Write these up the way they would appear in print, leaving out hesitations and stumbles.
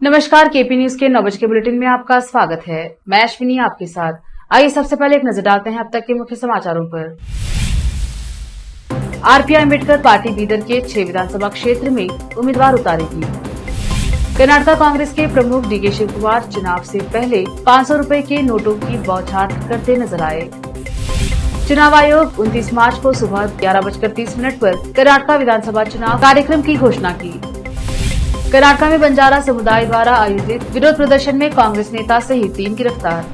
नमस्कार, KP news के 9 बजे के बुलेटिन में आपका स्वागत है। मैं अश्विनी आपके साथ। आइए सबसे पहले एक नजर डालते हैं अब तक के मुख्य समाचारों पर। आरपीआई अम्बेडकर पार्टी बीदर के 6 विधानसभा क्षेत्र में उम्मीदवार उतारेगी। कर्नाटक कांग्रेस के प्रमुख डीके शिव कुमार चुनाव से पहले 500 रुपए के नोटों की बौछार करते नजर आए। चुनाव आयोग 29 मार्च को सुबह 11:30 पर कर्नाटक विधानसभा चुनाव कार्यक्रम की घोषणा की। कर्नाटक में बंजारा समुदाय द्वारा आयोजित विरोध प्रदर्शन में कांग्रेस नेता सहित 3 गिरफ्तार।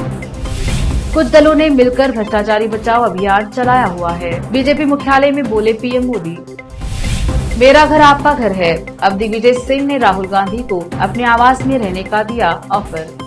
कुछ दलों ने मिलकर भ्रष्टाचारी बचाओ अभियान चलाया हुआ है। बीजेपी मुख्यालय में बोले पीएम मोदी। मेरा घर आपका घर है। अब दिग्विजय सिंह ने राहुल गांधी को अपने आवास में रहने का दिया ऑफर।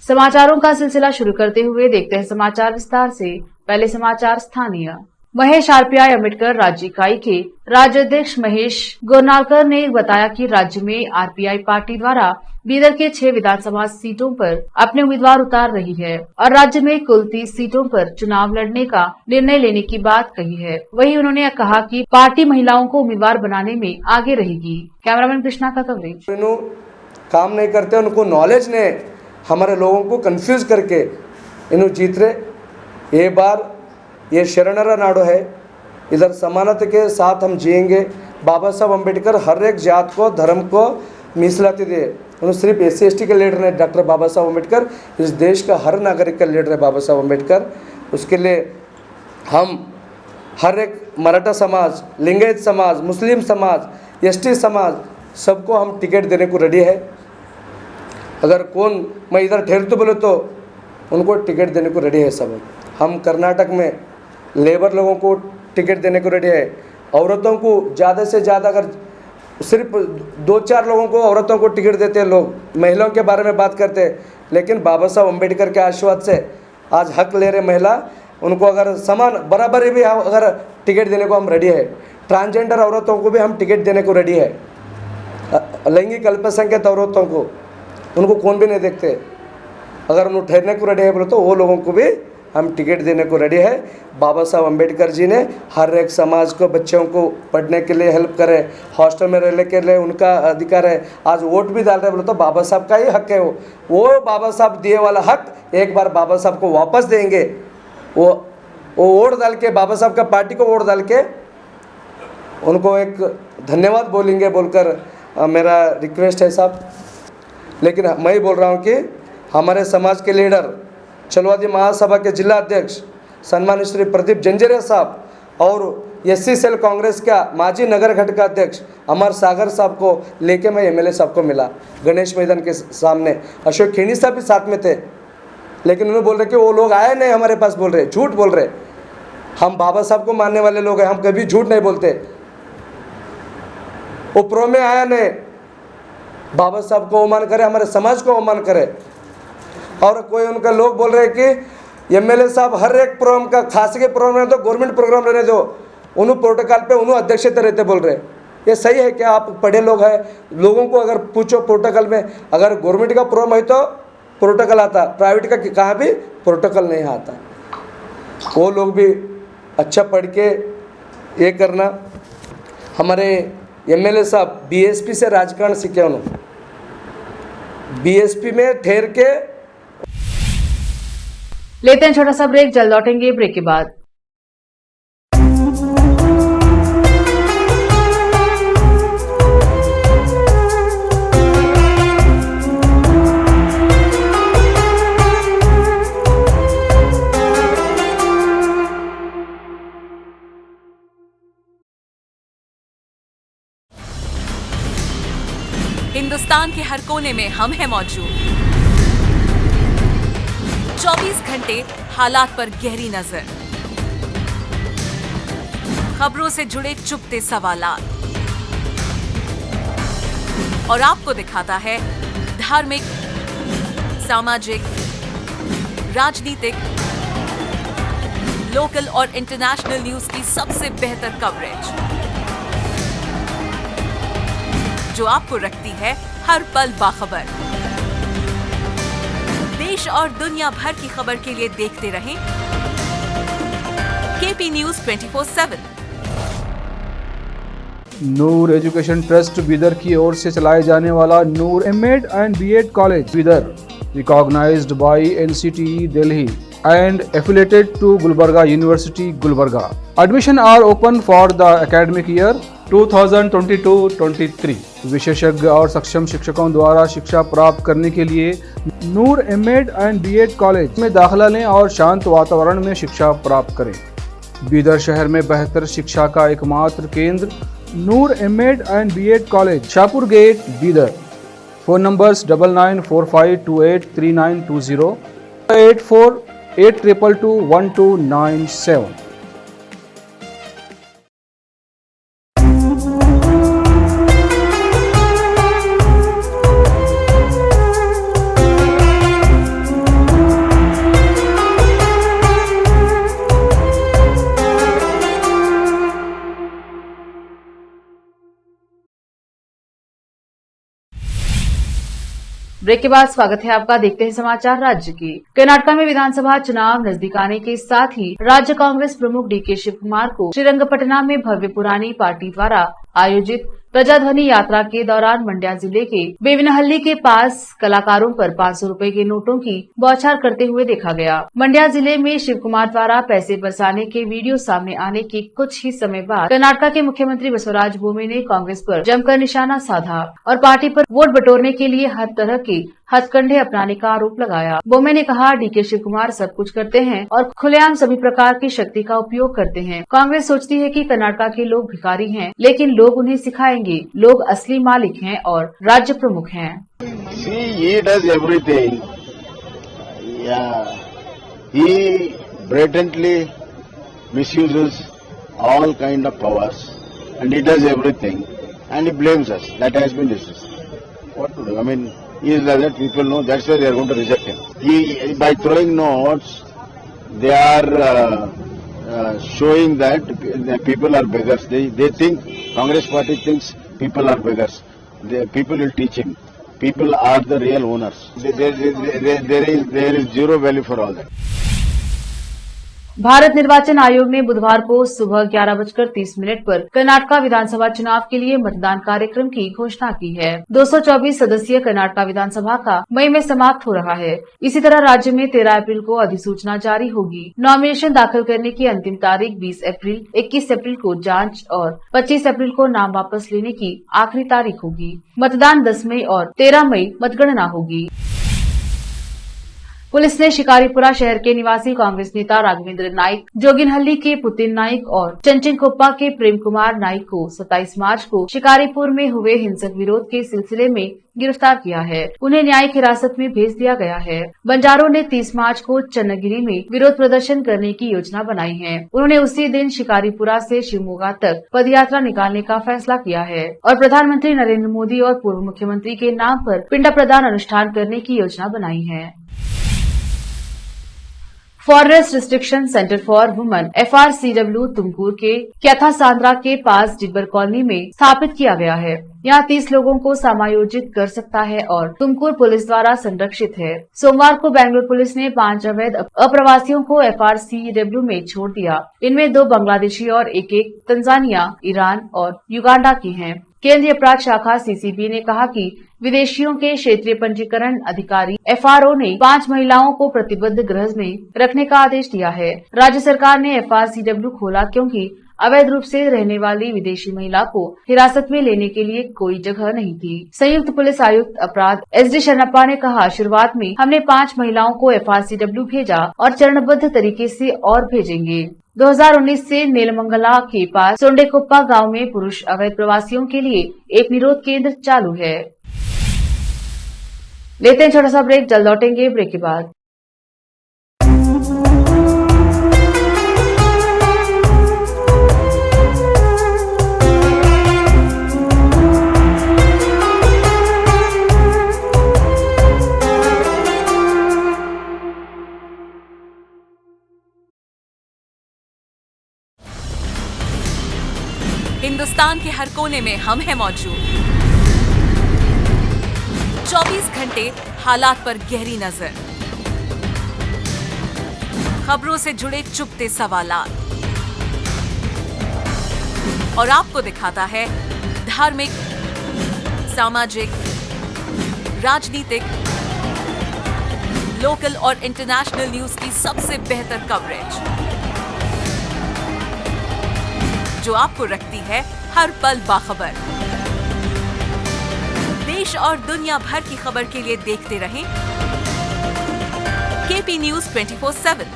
समाचारों का सिलसिला शुरू करते हुए देखते हैं समाचार विस्तार से। पहले समाचार स्थानीय। महेश आरपीआई अम्बेडकर राज्य इकाई के राज्याध्यक्ष महेश गोरनालकर ने बताया कि राज्य में आरपीआई पार्टी द्वारा बीदर के 6 विधानसभा सीटों पर अपने उम्मीदवार उतार रही है और राज्य में कुल 30 सीटों पर चुनाव लड़ने का निर्णय लेने की बात कही है। वहीं उन्होंने कहा कि पार्टी महिलाओं को उम्मीदवार बनाने में आगे रहेगी। कैमरामैन कृष्णा का कवरेज। काम नहीं करते, उनको नॉलेज नहीं, हमारे लोगों को कंफ्यूज करके इन्हों जीत रहे। ये बार ये शरणर नाडु है, इधर समानता के साथ हम जिएंगे। बाबा साहब अम्बेडकर हर एक जात को धर्म को मीಸಲಾತಿ दिए। उन्होंने सिर्फ SC/ST के लीडर नहीं, डॉक्टर बाबा साहब अम्बेडकर इस देश का हर नागरिक का लीडर है बाबा साहब अम्बेडकर। उसके लिए हम हर एक मराठा समाज, लिंगायत समाज, मुस्लिम समाज, ST समाज सबको हम टिकट देने को रेडी है। अगर कौन मैं इधर ठहर तो बोले तो उनको टिकट देने को रेडी है सब। हम कर्नाटक में लेबर लोगों को टिकट देने को रेडी है। औरतों को ज़्यादा से ज़्यादा, अगर सिर्फ 2-4 लोगों को औरतों को टिकट देते हैं लोग, महिलाओं के बारे में बात करते हैं, लेकिन बाबा साहब अम्बेडकर के आशीर्वाद से आज हक ले रहे महिला, उनको अगर समान बराबरी भी अगर टिकट देने को हम रेडी है। ट्रांसजेंडर औरतों को भी हम टिकट देने को रेडी है। लैंगिक अल्पसंख्यक औरतों को, उनको कौन भी नहीं देखते, अगर उन्हें ठहरने को रेडी है बोले तो वो लोगों को भी हम टिकट देने को रेडी है। बाबा साहब अम्बेडकर जी ने हर एक समाज को, बच्चों को पढ़ने के लिए हेल्प करे, हॉस्टल में रहने के लिए उनका अधिकार है। आज वोट भी डाल रहे बोले तो बाबा साहब का ही हक है। वो बाबा साहब दिए वाला हक एक बार बाबा साहब को वापस देंगे। वो वोट डाल के, बाबा साहब का पार्टी को वोट डाल के उनको एक धन्यवाद बोलेंगे बोलकर मेरा रिक्वेस्ट है साहब। लेकिन मैं बोल रहा हूँ कि हमारे समाज के लीडर, चलवादी महासभा के जिला अध्यक्ष सम्मानित श्री प्रदीप जंजेरिया साहब और SC सेल कांग्रेस का माजी नगर घटक का अध्यक्ष अमर सागर साहब को लेके मैं MLA साहब को मिला गणेश मैदान के सामने। अशोक खेनी साहब भी साथ में थे, लेकिन उन्होंने बोल रहे कि वो लोग आए नहीं हमारे पास, बोल रहे झूठ बोल रहे। हम बाबा साहब को मानने वाले लोग हैं, हम कभी झूठ नहीं बोलते। वो प्रो में आया नहीं, बाबा साहब को अवमान करे, हमारे समाज को अवमान करे। और कोई उनका लोग बोल रहे हैं कि MLA साहब हर एक प्रोग्राम का, खास के प्रोग्राम रहने दो, गवर्नमेंट प्रोग्राम रहने दो, उन्होंने प्रोटोकॉल पे उन्होंने अध्यक्षता रहते बोल रहे। ये सही है क्या? आप पढ़े लोग हैं, लोगों को अगर पूछो प्रोटोकॉल में, अगर गवर्नमेंट का प्रोग्राम है तो प्रोटोकॉल आता, प्राइवेट का कहाँ भी प्रोटोकॉल नहीं आता। वो लोग भी अच्छा पढ़ के ये करना। हमारे MLA साहब BSP से राजकारण सीखे, उन्होंने BSP में ठहर के। लेते हैं छोटा सा ब्रेक, जल्द लौटेंगे ब्रेक के बाद। हिंदुस्तान के हर कोने में हम हैं मौजूद। 24 घंटे हालात पर गहरी नजर, खबरों से जुड़े चुपते सवालात और आपको दिखाता है धार्मिक, सामाजिक, राजनीतिक, लोकल और इंटरनेशनल न्यूज की सबसे बेहतर कवरेज। जो आपको रखती है हर पल बाखबर। देश और दुनिया भर की खबर के लिए देखते रहें KP news 24/7। Noor education trust Bidar की ओर से चलाए जाने वाला Noor MEd and BEd college Bidar, recognised by NCTE Delhi and affiliated to Gulbarga University, Gulbarga. Admission are open for the academic year 2022-23. विशेषज्ञ और सक्षम शिक्षकों द्वारा शिक्षा प्राप्त करने के लिए नूर एमएड एंड बीएड कॉलेज में दाखिला लें और शांत वातावरण में शिक्षा प्राप्त करें। बीदर शहर में बेहतर शिक्षा का एकमात्र केंद्र Noor MEd and BEd college, Shahpur gate, Bidar. Phone numbers 9945283920, 8482221297। Break के बाद स्वागत है आपका। देखते हैं समाचार राज्य के। कर्नाटक में विधानसभा चुनाव नजदीक आने के साथ ही राज्य कांग्रेस प्रमुख डीके शिव कुमार को श्रीरंगपटना में भव्य पुरानी पार्टी द्वारा आयोजित प्रजाध्वनि यात्रा के दौरान मंड्या जिले के बेविनहल्ली के पास कलाकारों पर 500 रुपए के नोटों की बौछार करते हुए देखा गया। मंड्या जिले में शिव कुमार द्वारा पैसे बरसाने के वीडियो सामने आने के कुछ ही समय बाद कर्नाटक के मुख्यमंत्री बसवराज बोम्मे ने कांग्रेस पर जमकर निशाना साधा और पार्टी पर वोट बटोरने के लिए हर तरह के हथकंडे अपनाने का आरोप लगाया। बोम्मे ने कहा, डीके शिव कुमार सब कुछ करते हैं और खुलेआम सभी प्रकार की शक्ति का उपयोग करते हैं। कांग्रेस सोचती है कि कर्नाटक के लोग भिखारी हैं, लेकिन लोग उन्हें सिखाएंगे। लोग असली मालिक हैं और राज्य प्रमुख हैं। See, he does everything. Yeah, he blatantly misuses all kind of powers, and he does everything, and he blames us. That has been discussed. What to do? I mean, he is like that. People know. That's why they are going to reject him. By throwing notes, they are showing that the people are beggars. They think Congress party thinks people are beggars. The people will teach him. People are the real owners. There is zero value for all that. Bharat निर्वाचन आयोग ने बुधवार को सुबह 11:30 पर कर्नाटक विधानसभा चुनाव के लिए मतदान कार्यक्रम की घोषणा की है। 224 सदस्यीय कर्नाटक विधानसभा का मई में समाप्त हो रहा है। इसी तरह राज्य में 13 अप्रैल को अधिसूचना जारी होगी। नॉमिनेशन दाखिल करने की अंतिम तारीख 20 अप्रैल, 21 अप्रैल को जांच और 25 अप्रैल को नाम वापस लेने की आखिरी तारीख होगी। मतदान 10 मई और 13 मई मतगणना होगी। पुलिस ने शिकारीपुरा शहर के निवासी कांग्रेस नेता राघवेंद्र नाइक, जोगिनहल्ली के पुतिन नाइक और चंचिंगकोप्पा के प्रेम कुमार नाइक को 27 मार्च को शिकारीपुर में हुए हिंसक विरोध के सिलसिले में गिरफ्तार किया है। उन्हें न्यायिक हिरासत में भेज दिया गया है। बंजारों ने 30 मार्च को चन्नगिरी में विरोध प्रदर्शन करने की योजना बनाई है। उन्होंने उसी दिन शिकारीपुरा से शिवमोगा तक पदयात्रा निकालने का फैसला किया है और प्रधानमंत्री नरेंद्र मोदी और पूर्व मुख्यमंत्री के नाम पर पिंड प्रदान अनुष्ठान करने की योजना बनाई है। Forest restriction centre for women FRCW Tumkur के क्याथा सांद्रा के पास जिब्बर कॉलोनी में स्थापित किया गया है। यहाँ 30 लोगों को समायोजित कर सकता है और तुमकुर पुलिस द्वारा संरक्षित है। सोमवार को बेंगलुरु पुलिस ने 5 अवैध अप्रवासियों को FRCW में छोड़ दिया। इनमें 2 बांग्लादेशी और एक तंजानिया, ईरान और युगांडा की हैं। केंद्रीय अपराध शाखा CCB ने कहा कि विदेशियों के क्षेत्रीय पंजीकरण अधिकारी FRO ने 5 महिलाओं को प्रतिबद्ध गृह में रखने का आदेश दिया है। राज्य सरकार ने FRCW खोला क्योंकि अवैध रूप से रहने वाली विदेशी महिला को हिरासत में लेने के लिए कोई जगह नहीं थी। संयुक्त पुलिस आयुक्त अपराध SD शरणप्पा ने कहा, शुरुआत में हमने 5 महिलाओं को FRCW भेजा और चरणबद्ध तरीके से और भेजेंगे। 2019 से नेलमंगला के पास सोंडेकोप्पा गांव में पुरुष अवैध प्रवासियों के लिए एक निरोध केंद्र चालू है। लेते हैं छोटा सा ब्रेक, जल्द लौटेंगे ब्रेक के बाद। हिंदुस्तान के हर कोने में हम हैं मौजूद। 24 घंटे हालात पर गहरी नजर, खबरों से जुड़े चुपते सवालात और आपको दिखाता है धार्मिक, सामाजिक, राजनीतिक, लोकल और इंटरनेशनल न्यूज की सबसे बेहतर कवरेज, जो आपको रखती है हर पल बाखबर। देश और दुनिया भर की खबर के लिए देखते रहें KP news 24/7।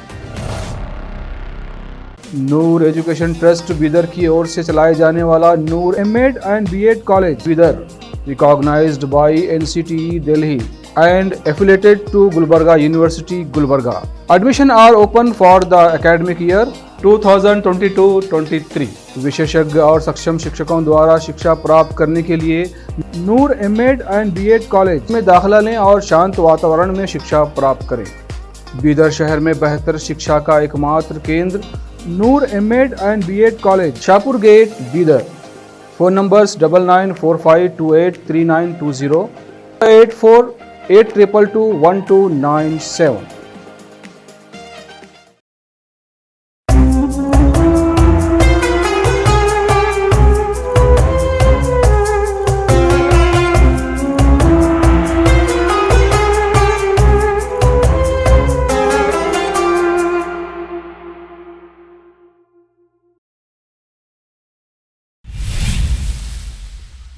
Noor education trust Bidar की ओर से चलाए जाने वाला Noor MEd and BEd college Bidar, recognised by NCTE Delhi and affiliated to Gulbarga University, Gulbarga. Admission are open for the academic year 2022-23. विशेषज्ञ और सक्षम शिक्षकों द्वारा शिक्षा प्राप्त करने के लिए नूर एमएड एंड बीएड कॉलेज में दाखिला लें और शांत वातावरण में शिक्षा प्राप्त करें। बीदर शहर में बेहतर शिक्षा का एकमात्र केंद्र Noor MEd and BEd college, Shahpur gate, Bidar. Phone numbers 9945283920, 8482221297।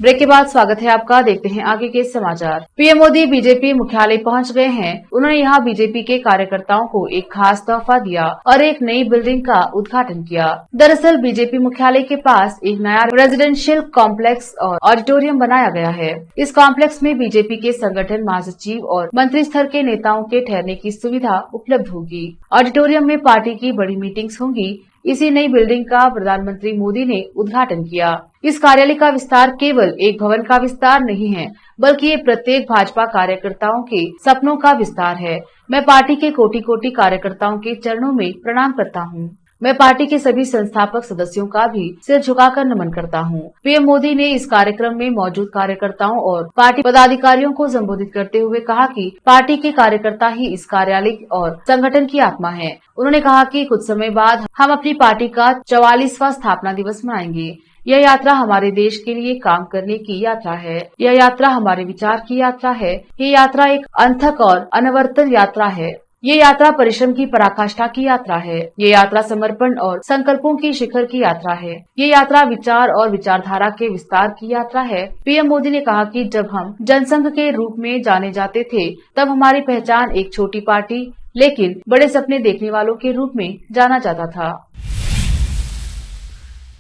Break के बाद स्वागत है आपका। देखते हैं आगे के समाचार। पीएम मोदी बीजेपी मुख्यालय पहुंच गए हैं। उन्होंने यहां बीजेपी के कार्यकर्ताओं को एक खास तोहफा दिया और एक नई बिल्डिंग का उद्घाटन किया। दरअसल बीजेपी मुख्यालय के पास एक नया रेजिडेंशियल कॉम्प्लेक्स और ऑडिटोरियम बनाया गया है। इस कॉम्प्लेक्स में बीजेपी के संगठन महासचिव और मंत्री स्तर के नेताओं के ठहरने की सुविधा उपलब्ध होगी। ऑडिटोरियम में पार्टी की बड़ी मीटिंग्स होंगी। इसी नई बिल्डिंग का प्रधानमंत्री मोदी ने उद्घाटन किया। इस कार्यालय का विस्तार केवल एक भवन का विस्तार नहीं है, बल्कि ये प्रत्येक भाजपा कार्यकर्ताओं के सपनों का विस्तार है। मैं पार्टी के कोटि कोटि कार्यकर्ताओं के चरणों में प्रणाम करता हूँ। मैं पार्टी के सभी संस्थापक सदस्यों का भी सिर झुकाकर नमन करता हूँ। पीएम मोदी ने इस कार्यक्रम में मौजूद कार्यकर्ताओं और पार्टी पदाधिकारियों को संबोधित करते हुए कहा कि पार्टी के कार्यकर्ता ही इस कार्यालय और संगठन की आत्मा है। उन्होंने कहा कि कुछ समय बाद हम अपनी पार्टी का 44वां स्थापना दिवस मनाएंगे। यह यात्रा हमारे देश के लिए काम करने की यात्रा है। यह यात्रा हमारे विचार की यात्रा है। ये यात्रा एक अनथक और अनवरतन यात्रा है। ये यात्रा परिश्रम की पराकाष्ठा की यात्रा है। ये यात्रा समर्पण और संकल्पों की शिखर की यात्रा है। ये यात्रा विचार और विचारधारा के विस्तार की यात्रा है। पीएम मोदी ने कहा कि जब हम जनसंघ के रूप में जाने जाते थे, तब हमारी पहचान एक छोटी पार्टी लेकिन बड़े सपने देखने वालों के रूप में जाना जाता था।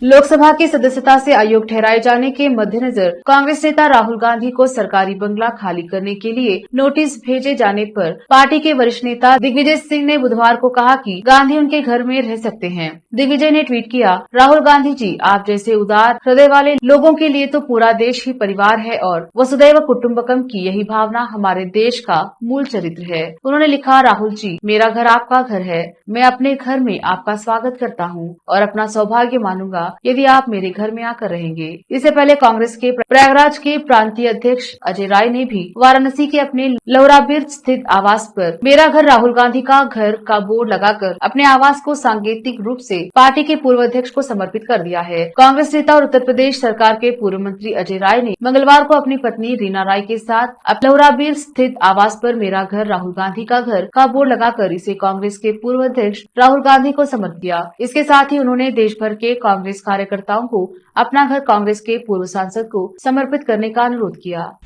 लोकसभा की सदस्यता से अयोग्य ठहराए जाने के मद्देनजर कांग्रेस नेता राहुल गांधी को सरकारी बंगला खाली करने के लिए नोटिस भेजे जाने पर पार्टी के वरिष्ठ नेता दिग्विजय सिंह ने बुधवार को कहा कि गांधी उनके घर में रह सकते हैं। दिग्विजय ने ट्वीट किया, राहुल गांधी जी, आप जैसे उदार हृदय वाले लोगों के लिए तो पूरा देश ही परिवार है और वसुदैव कुटुम्बकम की यही भावना हमारे देश का मूल चरित्र है। उन्होंने लिखा, राहुल जी, मेरा घर आपका घर है। मैं अपने घर में आपका स्वागत करता हूँ और अपना सौभाग्य मानूंगा यदि आप मेरे घर में आकर रहेंगे। इससे पहले कांग्रेस के प्रयागराज के प्रांतीय अध्यक्ष अजय राय ने भी वाराणसी के अपने लौराबीर स्थित आवास पर मेरा घर राहुल गांधी का घर का बोर्ड लगाकर अपने आवास को सांकेतिक रूप से पार्टी के पूर्व अध्यक्ष को समर्पित कर दिया है। कांग्रेस नेता और उत्तर प्रदेश सरकार के पूर्व मंत्री अजय राय ने मंगलवार को अपनी पत्नी रीना राय के साथ लौराबीर स्थित आवास पर मेरा घर राहुल गांधी का घर का बोर्ड लगाकर इसे कांग्रेस के पूर्व अध्यक्ष राहुल गांधी को समर्पित किया। इसके साथ ही उन्होंने देश भर के कांग्रेस कार्यकर्ताओं को अपना घर कांग्रेस के पूर्व सांसद को समर्पित करने का अनुरोध किया।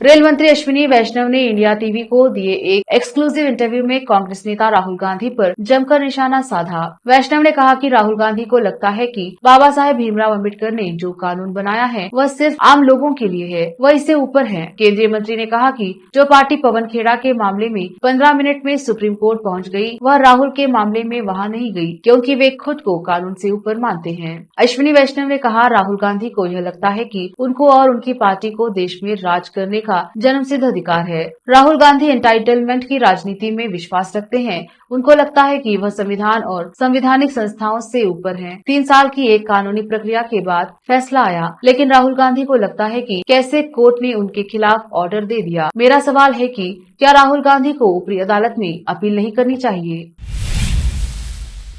रेल मंत्री अश्विनी वैष्णव ने इंडिया टीवी को दिए एक एक्सक्लूसिव इंटरव्यू में कांग्रेस नेता राहुल गांधी पर जमकर निशाना साधा। वैष्णव ने कहा कि राहुल गांधी को लगता है कि बाबा साहेब भीमराव अम्बेडकर ने जो कानून बनाया है वह सिर्फ आम लोगों के लिए है, वह इससे ऊपर है। केंद्रीय मंत्री ने कहा कि जो पार्टी पवन खेड़ा के मामले में 15 मिनट में सुप्रीम कोर्ट पहुंच गई, वह राहुल के मामले में वहां नहीं गई, क्योंकि वे खुद को कानून से ऊपर मानते हैं। अश्विनी वैष्णव ने कहा, राहुल गांधी को यह लगता है कि उनको और उनकी पार्टी को देश में राज करने का का जन्मसिद्ध अधिकार है। राहुल गांधी एंटाइटलमेंट की राजनीति में विश्वास रखते हैं। उनको लगता है कि वह संविधान और संवैधानिक संस्थाओं से ऊपर हैं। 3 साल की एक कानूनी प्रक्रिया के बाद फैसला आया, लेकिन राहुल गांधी को लगता है कि कैसे कोर्ट ने उनके खिलाफ ऑर्डर दे दिया। मेरा सवाल है कि क्या राहुल गांधी को ऊपरी अदालत में अपील नहीं करनी चाहिए?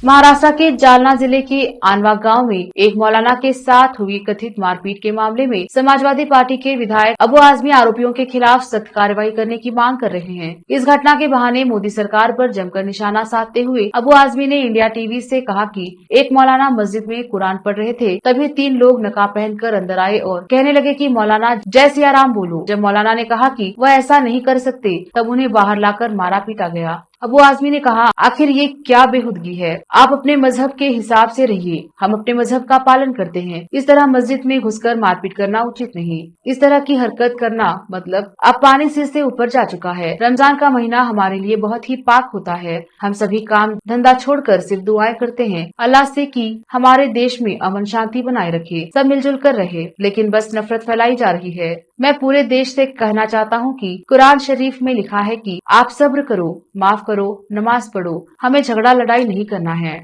महाराष्ट्र के जालना जिले के आनवा गांव में एक मौलाना के साथ हुई कथित मारपीट के मामले में समाजवादी पार्टी के विधायक अबू आजमी आरोपियों के खिलाफ सख्त कार्रवाई करने की मांग कर रहे हैं। इस घटना के बहाने मोदी सरकार पर जमकर निशाना साधते हुए अबू आजमी ने इंडिया टीवी से कहा कि एक मौलाना मस्जिद में कुरान पढ़ रहे थे, तभी 3 लोग नकाब पहनकर अंदर आए और कहने लगे कि मौलाना जय सिया राम बोलो। जब मौलाना ने कहा कि वह ऐसा नहीं कर सकते, तब उन्हें बाहर लाकर मारा पीटा गया। अबू आजमी ने कहा, आखिर ये क्या बेहुदगी है? आप अपने मजहब के हिसाब से रहिए, हम अपने मजहब का पालन करते हैं। इस तरह मस्जिद में घुसकर मारपीट करना उचित नहीं। इस तरह की हरकत करना मतलब अब पानी सिर से ऊपर जा चुका है। रमजान का महीना हमारे लिए बहुत ही पाक होता है। हम सभी काम धंधा छोड़कर सिर्फ दुआएं करते हैं अल्लाह से कि हमारे देश में अमन शांति बनाए रखे, सब मिलजुल कर रहे। लेकिन बस नफरत फैलाई जा रही है। मैं पूरे देश से कहना चाहता हूँ कि कुरान शरीफ में लिखा है कि आप सब्र करो, माफ करो, नमाज पढ़ो, हमें झगड़ा लड़ाई नहीं करना है।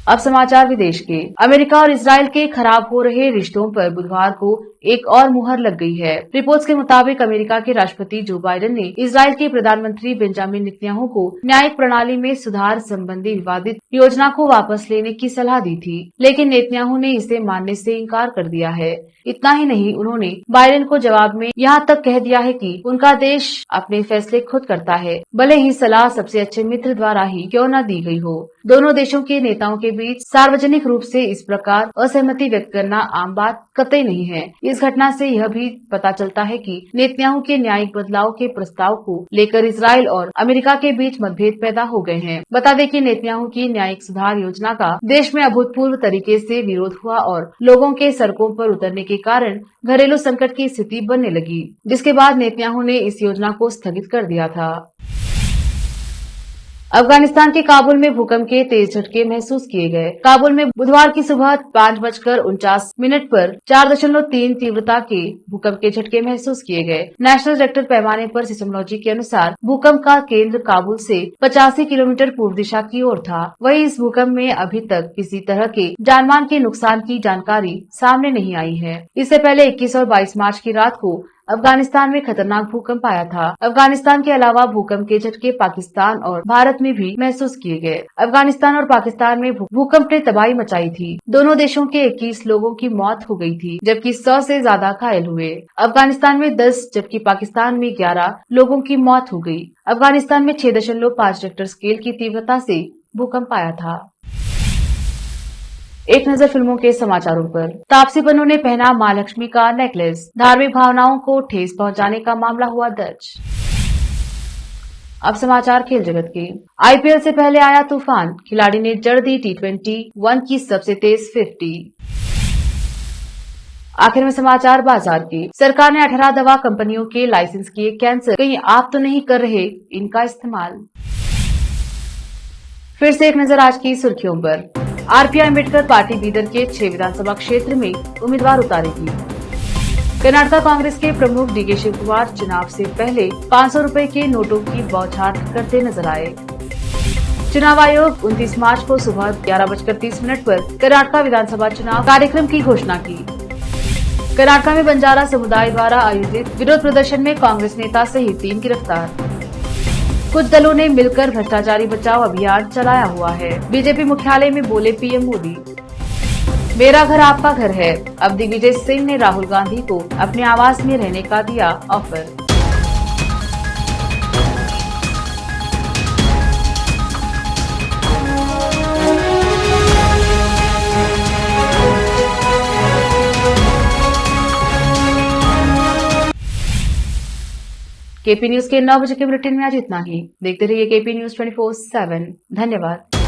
अब समाचार विदेश के। अमेरिका और इजराइल के खराब हो रहे रिश्तों पर बुधवार को एक और मुहर लग गई है। रिपोर्ट्स के मुताबिक अमेरिका के राष्ट्रपति जो बाइडेन ने इजराइल के प्रधानमंत्री बेंजामिन नेतन्याहू को न्यायिक प्रणाली में सुधार संबंधी विवादित योजना को वापस लेने की सलाह दी थी, लेकिन नेतन्याहू ने इसे मानने से इनकार कर दिया है। इतना ही नहीं, उन्होंने बाइडेन को जवाब में यहाँ तक कह दिया है कि उनका देश अपने फैसले खुद करता है, भले ही सलाह सबसे अच्छे मित्र द्वारा ही क्यों न दी गई हो। दोनों देशों के नेताओं के बीच सार्वजनिक रूप से इस प्रकार असहमति व्यक्त करना आम बात कतई नहीं है। इस घटना से यह भी पता चलता है कि नेतन्याहू के न्यायिक बदलाव के प्रस्ताव को लेकर इजराइल और अमेरिका के बीच मतभेद पैदा हो गए हैं। बता दें कि नेतन्याहू की न्यायिक सुधार योजना का देश में अभूतपूर्व तरीके से विरोध हुआ और लोगों के सड़कों पर उतरने के कारण घरेलू संकट की स्थिति बनने लगी, जिसके बाद नेतन्याहू ने इस योजना को स्थगित कर दिया था। अफगानिस्तान के काबुल में भूकंप के तेज झटके महसूस किए गए। काबुल में बुधवार की सुबह 5:49 पर 4.3 तीव्रता के भूकंप के झटके महसूस किए गए। नेशनल रिक्टर पैमाने पर सिस्मोलॉजी के अनुसार भूकंप का केंद्र काबुल से 85 किलोमीटर पूर्व दिशा की ओर था। वहीं इस भूकंप में अभी तक किसी तरह के जानमाल के नुकसान की जानकारी सामने नहीं आई है। इससे पहले 21 और 22 मार्च की रात को अफगानिस्तान में खतरनाक भूकंप आया था। अफगानिस्तान के अलावा भूकंप के झटके पाकिस्तान और भारत में भी महसूस किए गए। अफगानिस्तान और पाकिस्तान में भूकंप ने तबाही मचाई थी। दोनों देशों के 21 लोगों की मौत हो गई थी, जबकि 100 से ज्यादा घायल हुए। अफगानिस्तान में 10 जबकि पाकिस्तान में 11 लोगों की मौत हो गई। अफगानिस्तान में 6.5 रिक्टर स्केल की तीव्रता से भूकंप आया था। एक नजर फिल्मों के समाचारों पर। तापसी पन्नू ने पहना मां लक्ष्मी का नेकलेस, धार्मिक भावनाओं को ठेस पहुंचाने का मामला हुआ दर्ज। अब समाचार खेल जगत के। आईपीएल से पहले आया तूफान, खिलाड़ी ने जड़ दी T21 की सबसे तेज 50। आखिर में समाचार बाजार के। सरकार ने 18 दवा कंपनियों के लाइसेंस किए कैंसर, कहीं आप तो नहीं कर रहे इनका इस्तेमाल। फिर से एक नजर आज की सुर्खियों पर। आरपीआई अम्बेडकर पार्टी बीदर के 6 विधानसभा क्षेत्र में उम्मीदवार उतारेगी। कर्नाटक कांग्रेस के प्रमुख डीके शिव कुमार चुनाव से पहले 500 रुपए के नोटों की बौछार करते नजर आए। चुनाव आयोग 29 मार्च को सुबह 11:30 पर कर्नाटक विधानसभा चुनाव कार्यक्रम की घोषणा की। कर्नाटक में बंजारा समुदाय द्वारा आयोजित विरोध प्रदर्शन में कांग्रेस नेता सहित 3 गिरफ्तार। कुछ दलों ने मिलकर भ्रष्टाचारी बचाओ अभियान चलाया हुआ है। बीजेपी मुख्यालय में बोले पीएम मोदी, मेरा घर आपका घर है। अब दिग्विजय सिंह ने राहुल गांधी को अपने आवास में रहने का दिया ऑफर। केपी न्यूज के 9 बजे के बुलेटिन में आज इतना ही। देखते रहिए केपी न्यूज 24/7। धन्यवाद।